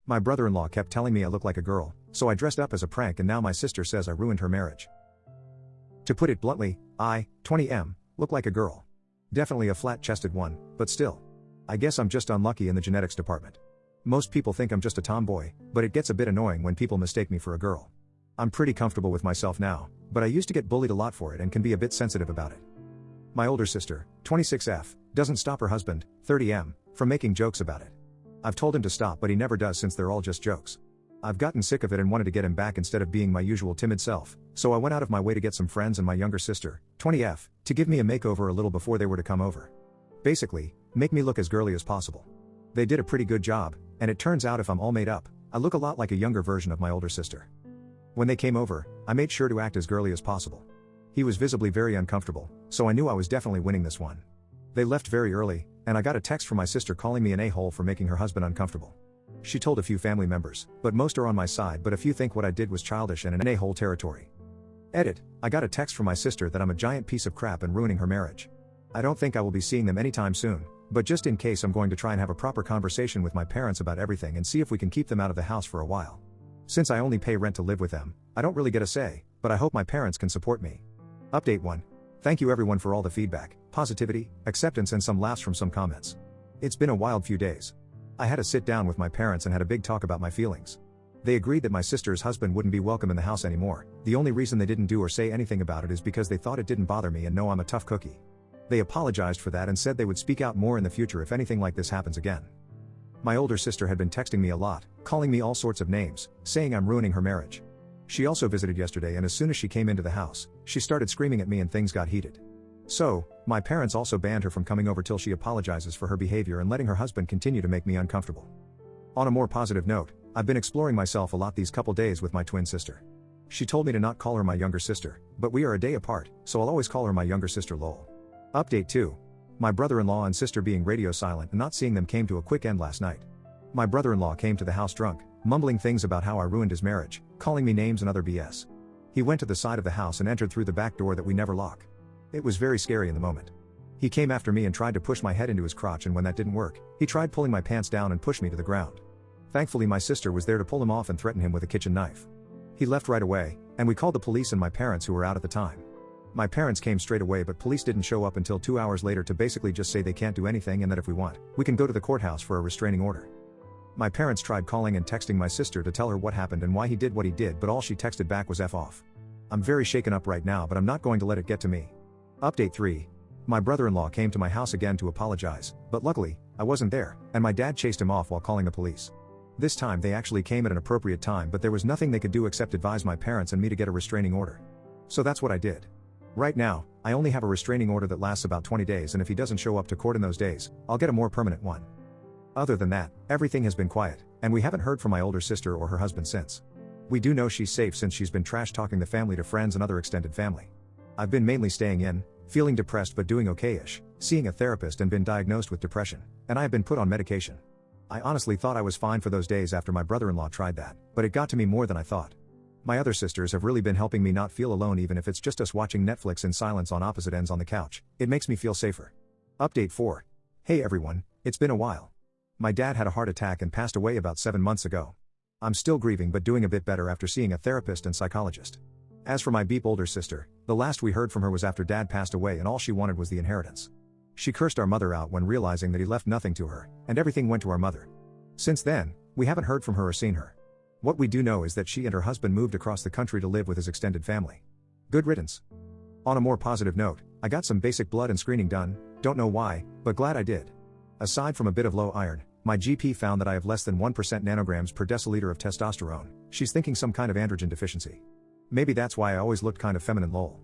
My brother-in-law kept telling me I look like a girl, so I dressed up as a prank and now my sister says I ruined her marriage. To put it bluntly, I, 20M, look like a girl. Definitely a flat-chested one, but still. I guess I'm just unlucky in the genetics department. Most people think I'm just a tomboy, but it gets a bit annoying when people mistake me for a girl. I'm pretty comfortable with myself now, but I used to get bullied a lot for it and can be a bit sensitive about it. My older sister, 26F, doesn't stop her husband, 30M, from making jokes about it. I've told him to stop but he never does since they're all just jokes. I've gotten sick of it and wanted to get him back instead of being my usual timid self, so I went out of my way to get some friends and my younger sister, 20F, to give me a makeover a little before they were to come over. Basically, make me look as girly as possible. They did a pretty good job, and it turns out if I'm all made up, I look a lot like a younger version of my older sister. When they came over, I made sure to act as girly as possible. He was visibly very uncomfortable, so I knew I was definitely winning this one. They left very early, and I got a text from my sister calling me an a-hole for making her husband uncomfortable. She told a few family members, but most are on my side, but a few think what I did was childish and in a-hole territory. Edit, I got a text from my sister that I'm a giant piece of crap and ruining her marriage. I don't think I will be seeing them anytime soon, but just in case I'm going to try and have a proper conversation with my parents about everything and see if we can keep them out of the house for a while. Since I only pay rent to live with them, I don't really get a say, but I hope my parents can support me. Update 1. Thank you everyone for all the feedback, positivity, acceptance and some laughs from some comments. It's been a wild few days. I had to sit down with my parents and had a big talk about my feelings. They agreed that my sister's husband wouldn't be welcome in the house anymore. The only reason they didn't do or say anything about it is because they thought it didn't bother me and know I'm a tough cookie. They apologized for that and said they would speak out more in the future if anything like this happens again. My older sister had been texting me a lot, calling me all sorts of names, saying I'm ruining her marriage. She also visited yesterday and as soon as she came into the house, she started screaming at me and things got heated. So, my parents also banned her from coming over till she apologizes for her behavior and letting her husband continue to make me uncomfortable. On a more positive note, I've been exploring myself a lot these couple days with my twin sister. She told me to not call her my younger sister, but we are a day apart, so I'll always call her my younger sister lol. Update 2. My brother-in-law and sister being radio silent and not seeing them came to a quick end last night. My brother-in-law came to the house drunk, mumbling things about how I ruined his marriage, calling me names and other BS. He went to the side of the house and entered through the back door that we never lock. It was very scary in the moment. He came after me and tried to push my head into his crotch, and when that didn't work, he tried pulling my pants down and pushed me to the ground. Thankfully my sister was there to pull him off and threaten him with a kitchen knife. He left right away, and we called the police and my parents who were out at the time. My parents came straight away but police didn't show up until 2 hours later to basically just say they can't do anything and that if we want, we can go to the courthouse for a restraining order. My parents tried calling and texting my sister to tell her what happened and why he did what he did, but all she texted back was F off. I'm very shaken up right now, but I'm not going to let it get to me. Update 3. My brother-in-law came to my house again to apologize, but luckily, I wasn't there, and my dad chased him off while calling the police. This time they actually came at an appropriate time, but there was nothing they could do except advise my parents and me to get a restraining order. So that's what I did. Right now, I only have a restraining order that lasts about 20 days, and if he doesn't show up to court in those days, I'll get a more permanent one. Other than that, everything has been quiet, and we haven't heard from my older sister or her husband since. We do know she's safe since she's been trash-talking the family to friends and other extended family. I've been mainly staying in, feeling depressed but doing okay-ish, seeing a therapist and been diagnosed with depression, and I have been put on medication. I honestly thought I was fine for those days after my brother-in-law tried that, but it got to me more than I thought. My other sisters have really been helping me not feel alone, even if it's just us watching Netflix in silence on opposite ends on the couch. It makes me feel safer. Update 4. Hey everyone, it's been a while. My dad had a heart attack and passed away about 7 months ago. I'm still grieving but doing a bit better after seeing a therapist and psychologist. As for my beep older sister, the last we heard from her was after dad passed away and all she wanted was the inheritance. She cursed our mother out when realizing that he left nothing to her, and everything went to our mother. Since then, we haven't heard from her or seen her. What we do know is that she and her husband moved across the country to live with his extended family. Good riddance. On a more positive note, I got some basic blood and screening done, don't know why, but glad I did. Aside from a bit of low iron, my GP found that I have less than 1% nanograms per deciliter of testosterone. She's thinking some kind of androgen deficiency. Maybe that's why I always looked kind of feminine lol.